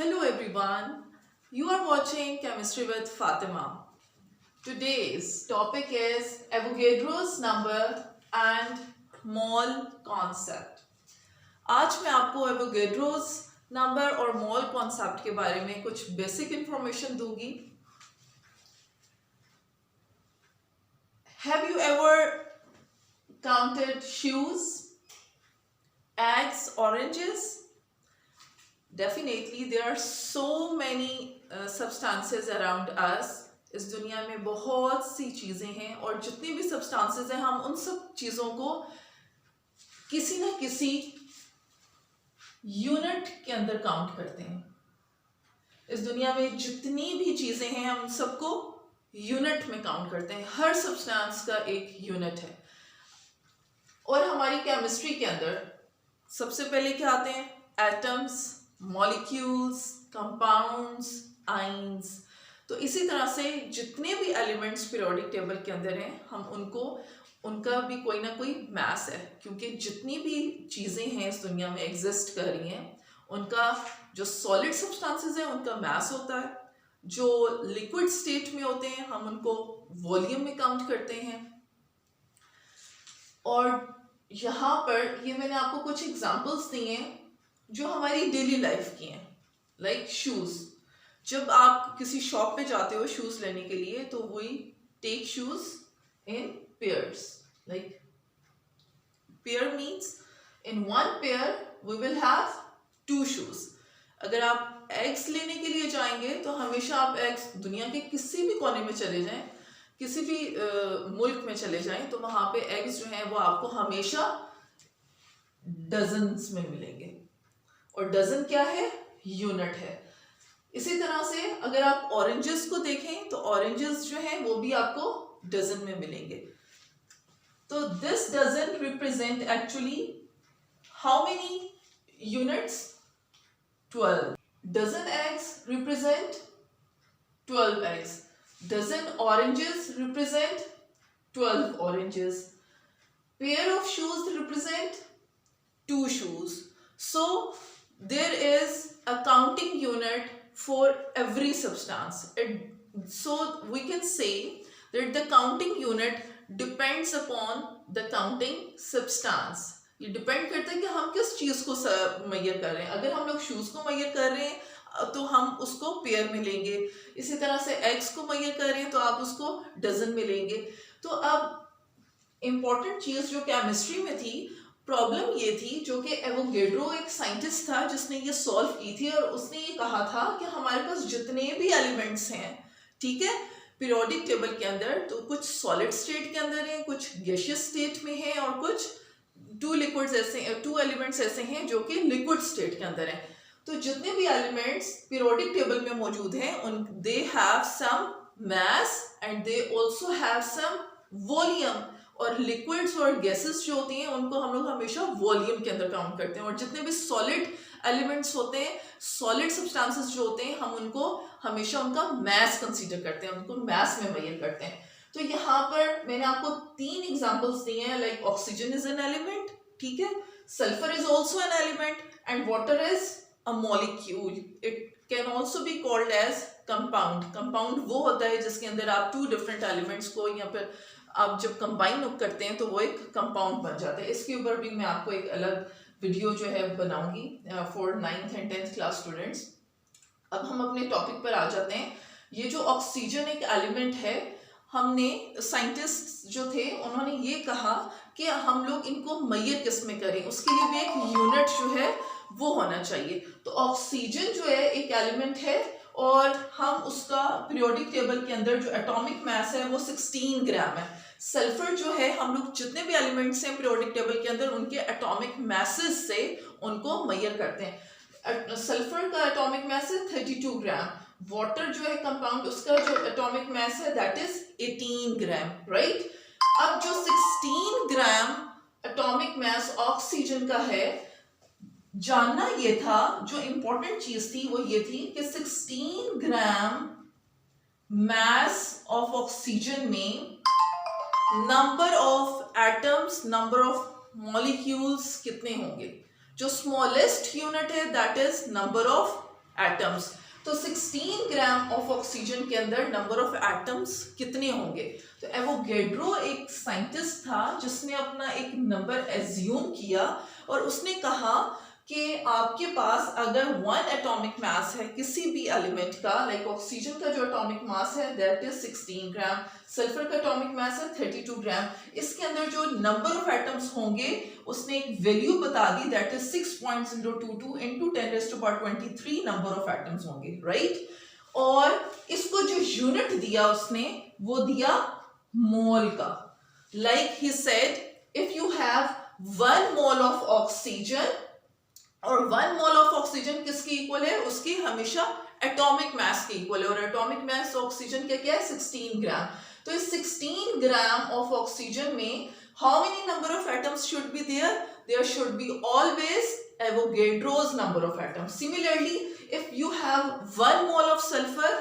Hello everyone, you are watching Chemistry with Fatima. Today's topic is Avogadro's number and mole concept. आज मैं आपको Avogadro's number और mole concept के बारे में कुछ basic information दूंगी. Have you ever counted shoes, eggs, oranges? Definitely there are so many substances around us. इस दुनिया में बहुत सी चीज़ें हैं और जितनी भी substances हैं हम उन सब चीज़ों को किसी न किसी यूनिट के अंदर काउंट करते हैं. इस दुनिया में जितनी भी चीज़ें हैं हम सबको यूनिट में काउंट करते हैं. हर सब्सटेंस का एक यूनिट है. और हमारी केमिस्ट्री के अंदर सबसे पहले क्या आते हैं? Atoms, molecules, compounds, ions. तो इसी तरह से जितने भी एलिमेंट्स पीरियोडिक टेबल के अंदर हैं हम उनका भी कोई ना कोई मास है, क्योंकि जितनी भी चीज़ें हैं इस दुनिया में एग्जिस्ट कर रही हैं उनका जो सॉलिड सब्सटेंसेस हैं उनका मास होता है. जो लिक्विड स्टेट में होते हैं हम उनको वॉल्यूम में काउंट करते हैं. और यहाँ पर ये मैंने आपको कुछ एग्जांपल्स दिए हैं जो हमारी डेली लाइफ की हैं. Like shoes. जब आप किसी शॉप पे जाते हो शूज़ लेने के लिए तो we take shoes in pairs. Like pair means in one pair we will have 2 shoes. अगर आप एग्स लेने के लिए जाएंगे तो हमेशा आप एग्स दुनिया के किसी भी कोने में चले जाएं, किसी भी मुल्क में चले जाएं तो वहाँ पे एग्स जो हैं वो आपको हमेशा डजन्स में मिलेंगे. और डजन क्या है? यूनिट है. इसी तरह से अगर आप ऑरेंजेस को देखें तो ऑरेंजेस जो हैं वो भी आपको डजन में मिलेंगे. तो this dozen represent actually how many units? 12. Dozen eggs represent 12 eggs. Dozen oranges represent 12 oranges. Pair of shoes represent 2 shoes. So there is a counting unit for every substance. So we can say that the counting unit depends upon the counting substance. ये depend करता है कि हम किस चीज़ को मैयर कर रहे हैं. अगर हम लोग शूज़ को मैयर कर रहे हैं तो हम उसको पेयर में लेंगे. इसी तरह से एग्स को मैयर कर रहे हैं तो आप उसको डजन में लेंगे. तो अब इम्पॉर्टेंट चीज़ जो केमिस्ट्री में थी, प्रॉब्लम ये थी जो कि एवोगेड्रो एक साइंटिस्ट था जिसने ये सॉल्व की थी और उसने ये कहा था कि हमारे पास जितने भी एलिमेंट्स हैं, ठीक है, पीरियोडिक टेबल के अंदर, तो कुछ सॉलिड स्टेट के अंदर हैं, कुछ गैसियस स्टेट में हैं और कुछ 2 एलिमेंट्स ऐसे हैं जो कि लिक्विड स्टेट के अंदर हैं. तो जितने भी एलिमेंट्स पीरियोडिक टेबल में मौजूद हैं they have some mass and they also have some volume. और लिक्विड्स और गैसेस जो होती हैं उनको हम लोग हमेशा वॉल्यूम के अंदर काउंट करते हैं. और जितने भी सॉलिड एलिमेंट्स होते हैं, सॉलिड सब्सटेंसेस जो होते हैं, हम उनको हमेशा उनका मास कंसीडर करते हैं, उनको मास में मेजर करते हैं. तो यहाँ पर मैंने आपको 3 एग्जांपल्स दिए हैं. Like oxygen is an element, ठीक है, sulphur is also an element and water is a molecule. It can also be called as compound. Compound वो होता है जिसके अंदर आप 2 डिफरेंट एलिमेंट्स को या फिर आप जब कंबाइन करते हैं तो वो एक कंपाउंड बन जाता है. इसके ऊपर भी मैं आपको एक अलग वीडियो जो है बनाऊंगी for 9th and 10th class students. अब हम अपने टॉपिक पर आ जाते हैं. ये जो ऑक्सीजन एक एलिमेंट है, हमने साइंटिस्ट जो थे उन्होंने ये कहा कि हम लोग इनको मैयर किस में करें, उसके लिए भी एक यूनिट जो है वो होना चाहिए. तो ऑक्सीजन जो है एक एलिमेंट है और हम उसका पीरियोडिक टेबल के अंदर जो एटॉमिक मास है वो 16 ग्राम है. सल्फर जो है हम लोग जितने भी एलिमेंट्स हैं पीरियोडिक टेबल के अंदर उनके एटॉमिक मासेस से उनको मैयर करते हैं. सल्फर का एटॉमिक मास है 32 ग्राम. वाटर जो है कंपाउंड, उसका जो एटॉमिक मास है दैट इज 18 ग्राम, राइट. अब जो 16 ग्राम एटॉमिक मास ऑक्सीजन का है, जानना ये था, जो इंपॉर्टेंट चीज थी वो ये थी कि 16 ग्राम मास ऑफ ऑक्सीजन में number of atoms, number of molecules कितने होंगे? जो स्मॉलेस्ट यूनिट है that is number of atoms. तो 16 ग्राम ऑफ ऑक्सीजन के अंदर नंबर ऑफ एटम्स कितने होंगे? तो एवोगैड्रो एक साइंटिस्ट था जिसने अपना एक नंबर एज्यूम किया और उसने कहा कि आपके पास अगर 1 एटॉमिक मास है किसी भी एलिमेंट का, लाइक ऑक्सीजन का जो एटॉमिक मास है दैट इज 16 ग्राम, सल्फर का एटॉमिक मास है 32 ग्राम, इसके अंदर जो नंबर ऑफ एटम्स होंगे उसने एक वैल्यू बता दी that is 6.022 into 10⁻23 number of atoms होंगे, राइट? और इसको जो यूनिट दिया उसने वो दिया मोल का। Like he said if you have 1 mole of oxygen, और 1 मोल ऑफ ऑक्सीजन किसकी इक्वल है? उसकी हमेशा एटॉमिक मास की इक्वल है, और एटॉमिक मास ऑक्सीजन का क्या है? 16 ग्राम। तो इस 16 ग्राम ऑफ ऑक्सीजन में how many number of atoms should be there? There should be always Avogadro's number of atoms. Similarly, if you have 1 mole of sulfur,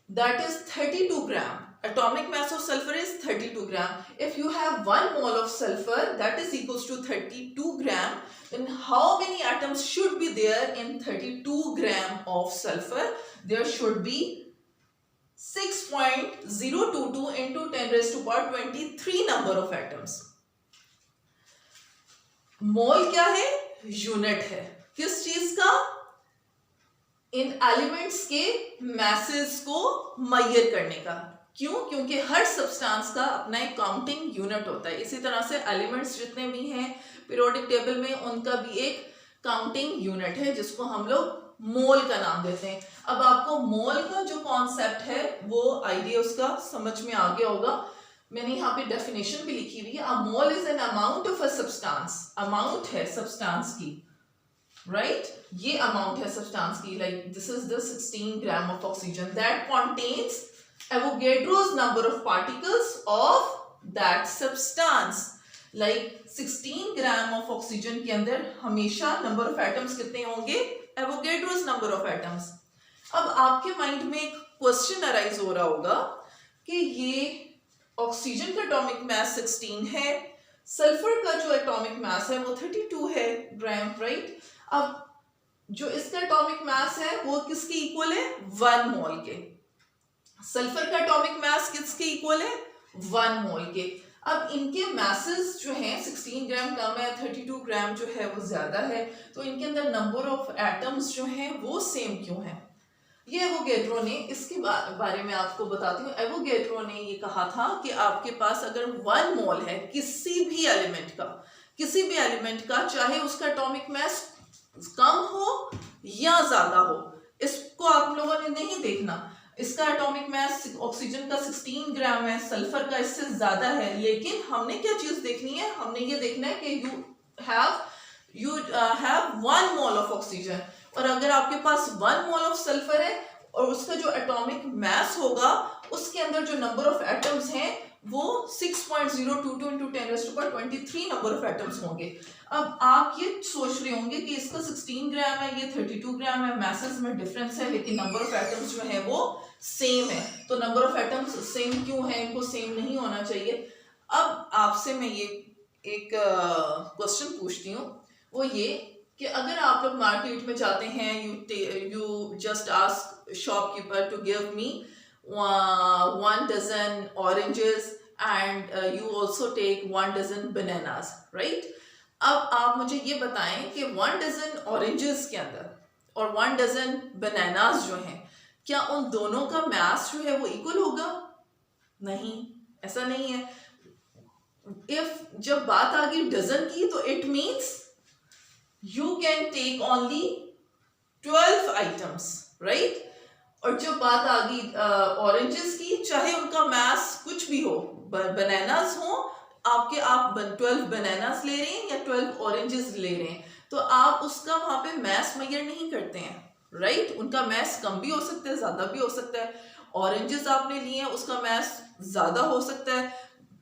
that is 32 gram. Atomic mass of sulfur is 32 gram. If you have 1 mole of sulfur, that is equals to 32 gram. Then how many atoms should be there in 32 gram of sulfur? There should be 6.022 into 10⁻23 number of atoms. मोल क्या है? Unit है किस चीज का? इन elements के message को major करने का। क्यों? क्योंकि हर सब्सटेंस का अपना एक काउंटिंग यूनिट होता है। इसी तरह से एलिमेंट्स जितने भी हैं पीरियोडिक टेबल में उनका भी एक काउंटिंग यूनिट है जिसको हम लोग मोल का नाम देते हैं। अब आपको मोल का जो कॉन्सेप्ट है वो आइडिया उसका समझ में आ गया होगा। मैंने यहाँ पे डेफिनेशन भी लिखी हुई है। A mole is an amount of a substance, amount है सब्सटेंस की, राइट? ये अमाउंट है सब्सटेंस की, like this is the 16 gram of oxygen that contains Avogadro's number of particles of that substance. Like 16 gram of oxygen के अंदर हमेशा number of atoms कितने होंगे? Avogadro's number of atoms. अब आपके माइंड में एक क्वेश्चन अराइज हो रहा होगा कि ये ऑक्सीजन का एटॉमिक मास 16 है, सल्फर का जो एटॉमिक मास है वो 32 है ग्राम, राइट? अब जो इसका एटॉमिक मास है वो किसके इक्वल है? 1 मोल के। सल्फर का एटॉमिक मास किसके इक्वल है? 1 मोल के। अब इनके मासेस जो हैं 16 ग्राम कम है, 32 ग्राम जो है वो ज्यादा है, तो इनके अंदर नंबर ऑफ एटम्स जो हैं वो सेम क्यों है? ये एवोगैड्रो ने, इसके बारे में आपको बताती हूँ। एवोगैड्रो ने ये कहा था कि आपके पास अगर 1 मोल है किसी भी एलिमेंट का, चाहे उसका एटॉमिक मास कम हो या ज्यादा हो, इसको आप लोगों ने नहीं देखना। इसका एटॉमिक मास ऑक्सीजन का 16 ग्राम है, सल्फर का इससे ज्यादा है, लेकिन हमने क्या चीज देखनी है? हमने ये देखना है कि you have 1 mole of oxygen, और अगर आपके पास 1 मोल ऑफ सल्फर है और उसका जो एटॉमिक मास होगा उसके अंदर जो नंबर ऑफ एटम्स हैं वो 6.022 into 10⁻23 नंबर ऑफ एटम्स होंगे। अब आप ये सोच रहे होंगे कि इसका 16 ग्राम है, ये 32 ग्राम है, मैसेज में डिफरेंस है लेकिन नंबर ऑफ एटम्स जो है वो सेम है। तो नंबर ऑफ एटम्स सेम क्यों है? इनको सेम नहीं होना चाहिए। अब आपसे मैं ये एक क्वेश्चन पूछती हूँ, वो ये कि अगर आप लोग मार्केट में जाते हैं, you just ask shopkeeper to give me 1 dozen oranges and you also take 1 dozen bananas, right? अब आप मुझे ये बताएं कि 1 dozen oranges के अंदर और 1 dozen bananas जो हैं, क्या उन दोनों का मास जो है वो इक्वल होगा? नहीं, ऐसा नहीं है। इफ जब बात आ गई डजन की तो it means you can take only 12 items, right? और जब बात आ गई ऑरेंजेस की, चाहे उनका मास कुछ भी हो, बनानास हो, आप 12 बनानास ले रहे हैं या 12 ऑरेंजेस ले रहे हैं, तो आप उसका वहां पे मास मेजर नहीं करते हैं, राइट? उनका मास कम भी हो सकता है, ज्यादा भी हो सकता है। ऑरेंजेस आपने लिए हैं, उसका मास ज्यादा हो सकता है।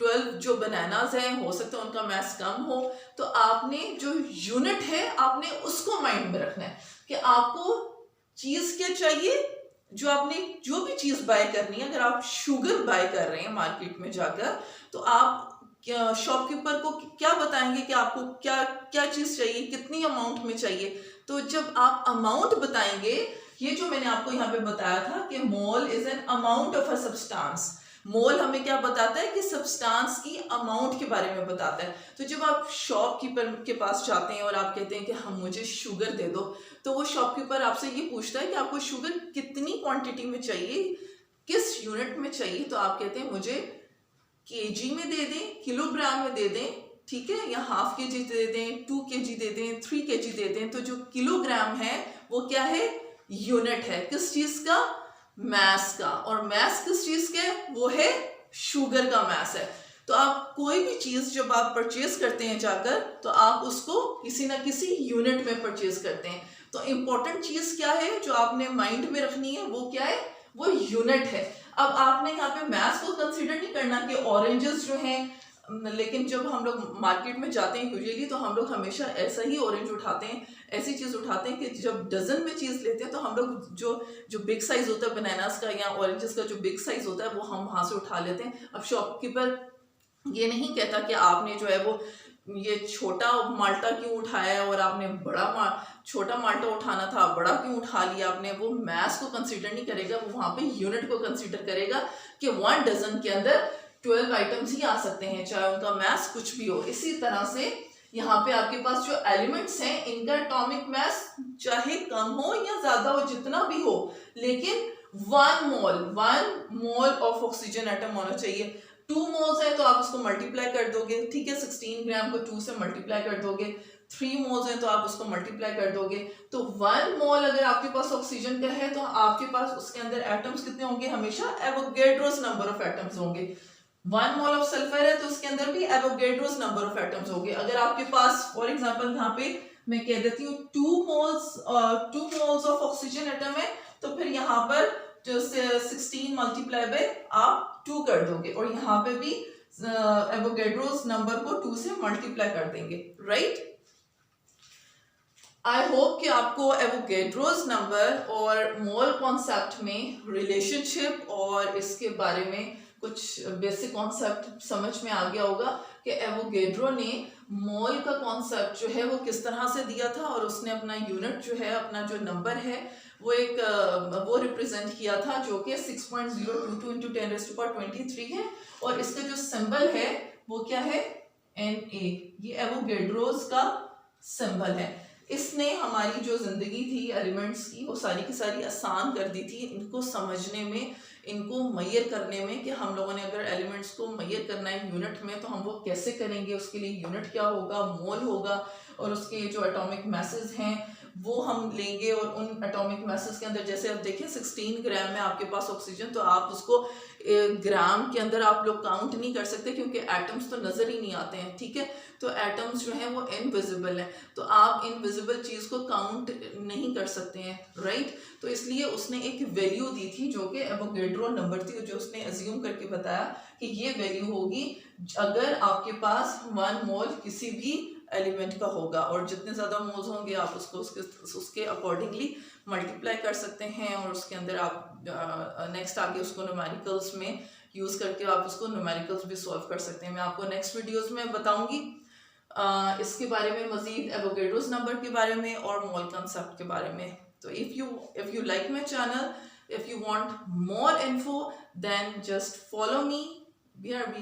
12 जो बनानास हैं हो सकता है उनका मास कम हो। तो आपने जो यूनिट है आपने उसको माइंड में रखना है कि आपको चीज क्या चाहिए। जो भी चीज बाय करनी है, अगर आप शुगर बाय कर रहे हैं मार्केट में जाकर, तो आप शॉपकीपर को क्या बताएंगे कि आपको क्या क्या चीज चाहिए, कितनी अमाउंट में चाहिए। तो जब आप अमाउंट बताएंगे ये जो मैंने आपको यहाँ पे बताया था कि mole is an amount of a substance, mole हमें क्या बताता है कि सब्सटेंस की अमाउंट के बारे में बताता है। तो जब आप शॉपकीपर के पास जाते हैं और आप कहते हैं कि हम मुझे शुगर दे दो, तो वो शॉपकीपर आपसे ये पूछता है कि आपको शुगर कितनी क्वांटिटी में चाहिए, किस यूनिट में चाहिए। तो आप कहते हैं मुझे केजी में दे दें, किलोग्राम में दे दें, ठीक है, या हाफ केजी दे दें, 2 केजी दे दें, 3 केजी दे दें। तो जो किलोग्राम है वो क्या है, यूनिट है, किस चीज का, मैस का। और मैस किस चीज के, वो है शुगर का मैस है। तो आप कोई भी चीज जब आप परचेज करते हैं जाकर, तो आप उसको किसी ना किसी यूनिट में परचेज करते हैं। तो इंपॉर्टेंट चीज क्या है जो आपने माइंड में रखनी है, वो क्या है, वो यूनिट है। अब आपने यहाँ पे मैथ्स को कंसीडर नहीं करना कि ऑरेंजेस जो हैं, लेकिन जब हम लोग मार्केट में जाते हैं यूजुअली, तो हम लोग हमेशा ऐसा ही ऑरेंज उठाते हैं, ऐसी चीज उठाते हैं कि जब डजन में चीज लेते हैं तो हम लोग जो बिग साइज होता है बनानास का या ऑरेंजेस का जो बिग साइज होता है वो हम वहां से उठा लेते हैं। अब शॉपकीपर ये नहीं कहता कि आपने जो है वो ये छोटा माल्टा क्यों उठाया है और आपने छोटा माल्टा उठाना था, बड़ा क्यों उठा लिया आपने। वो मैथ्स को कंसीडर नहीं करेगा, वो वहां पे यूनिट को कंसीडर करेगा कि 1 डजन के अंदर 12 आइटम्स ही आ सकते हैं, चाहे उनका मैथ्स कुछ भी हो। इसी तरह से यहाँ पे आपके पास जो एलिमेंट्स हैं, इनका एटॉमिक मास चाहे कम हो या ज्यादा हो, जितना भी हो, लेकिन 1 मोल ऑफ ऑक्सीजन एटम होना चाहिए। 2 मोल्स है तो आप उसको मल्टीप्लाई कर दोगे, ठीक है, 16 ग्राम को 2 से मल्टीप्लाई कर दोगे। 3 मोल्स है तो आप उसको मल्टीप्लाई कर दोगे। तो 1 मोल अगर आपके पास ऑक्सीजन का है तो आपके पास उसके अंदर एटम्स कितने होंगे, हमेशा एवोगैड्रोस नंबर ऑफ एटम्स होंगे। 1 मोल ऑफ सल्फर है तो उसके अंदर भी एवोगैड्रोस नंबर ऑफ एटम्स होंगे। अगर आपके पास फॉर एग्जांपल यहाँ पे मैं कह देती हूँ 2 मोल्स ऑफ ऑक्सीजन एटम है, तो फिर यहाँ पर जो 16 मल्टीप्लाई बाय आप 2 कर दोगे और यहाँ पे भी एवोगैड्रोस नंबर को 2 से मल्टीप्लाई कर देंगे, राइट। आई होप कि आपको एवोगैड्रोस नंबर और मोल कॉन्सेप्ट में रिलेशनशिप और इसके बारे में कुछ बेसिक कॉन्सेप्ट समझ में आ गया होगा कि एवोगैड्रो ने मोल का कॉन्सेप्ट जो है वो किस तरह से दिया था और उसने अपना यूनिट जो है, अपना जो नंबर है वो रिप्रेजेंट किया था, जो कि 6.022 × 10⁻23 है। और इसका जो सिंबल है वो क्या है, Na, ये एवोगैड्रोस का सिंबल है। इसने हमारी जो जिंदगी थी एलिमेंट्स की वो सारी की सारी आसान कर दी थी, इनको समझने में, इनको मैयर करने में, कि हम लोगों ने अगर एलिमेंट्स को मैयर करना है यूनिट में तो हम वो कैसे करेंगे, उसके लिए यूनिट क्या होगा, मोल होगा, और उसके जो एटॉमिक मैसेज हैं वो हम लेंगे। और उन एटॉमिक मैसेज के अंदर जैसे आप देखें 16 ग्राम में आपके पास ऑक्सीजन, तो आप उसको ग्राम के अंदर आप लोग काउंट नहीं कर सकते क्योंकि एटम्स तो नजर ही नहीं आते हैं, ठीक है। तो एटम्स जो हैं वो इनविजिबल हैं, तो आप इनविजिबल चीज को काउंट नहीं कर सकते हैं, राइट। तो इसलिए उसने एक वैल्यू दी थी जो कि एवोगैड्रो नंबर थी, जो उसने अज्यूम करके बताया कि ये वैल्यू होगी अगर आपके पास 1 मोल किसी भी एलिमेंट का होगा, और जितने ज्यादा मोल्स होंगे आप उसको उसके अकॉर्डिंगली मल्टीप्लाई कर सकते हैं, और उसके अंदर आप नेक्स्ट आगे उसको न्यूमेरिकल्स में यूज करके आप उसको न्यूमेरिकल्स भी सॉल्व कर सकते हैं। मैं आपको नेक्स्ट वीडियोस में बताऊंगी इसके बारे में मजीद, एवोगैड्रोस नंबर के बारे में और मोल कंसेप्ट के बारे में। तो if you like my channel, if you want more info, then just follow me. BRB.